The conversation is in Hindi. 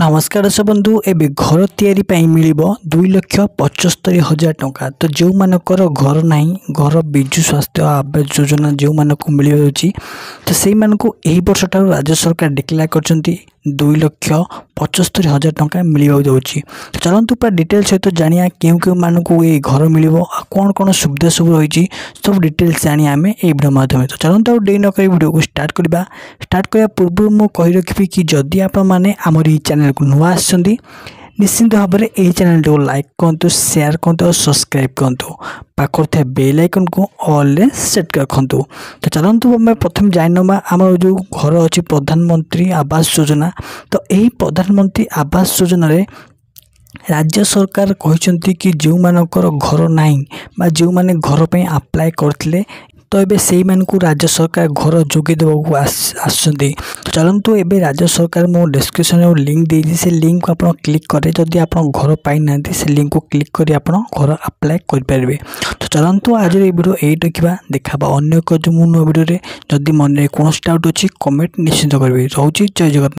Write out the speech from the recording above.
नमस्कार दर्शक बंधु एबे घर तैयारी पाई मिलिबो 2,75,000 टंका। तो जो मानकर घर नहीं घर विजु स्वास्थ्य आवास योजना जो मानक मिलि तो से मानक एही वर्ष ठार राज्य सरकार डिक्लेयर करछंती 2,75,000 टंका मिलिबो जाउची। तो चलंतु पूरा डिटेल सहित जानिया केउ केउ मानक ए घर मिलिबो आ कोन कोन सुविधा सब रहिची सब डिटेल्स जानिया हमें ए वीडियो माध्यम। तो चलंतु डे न करी वीडियो को स्टार्ट करबा पूर्व मु कहि रखिबी कि जदि आप माने हमर ई चैनल को नुआ आछंती निश्चिंत भाव में यही चैनल को लाइक करंतु शेयर करंतु और सब्सक्राइब करंतु पाखर थे बेल आइकन को ऑल रे सेट रखंतु। तो चलंतु मैं प्रथम जाइनमा हमर जो घर अछि प्रधानमंत्री आवास योजना। तो यही प्रधानमंत्री आवास योजना रे राज्य सरकार कहते कि जो मानकर घर नहीं बा जो माने घर पे अप्लाई करथिले तो एबे सेई मानकु राज्य सरकार घर जोगे देबो आछंती। तो चलंतु एबे राज्य सरकार मो डिस्क्रिप्शन में लिंक देछि से लिंक को आपण क्लिक करे जदि आपण घर पाई नांती से लिंक को क्लिक करी आपण घर अप्लाई कर परबे। तो चलंतु आज रे वीडियो एई देखिबा देखाबा अन्य को जो मु वीडियो रे जदि मन रे कोनोस डाउट अछि कमेंट निश्चित करबे। रहउची जय जगन्नाथ।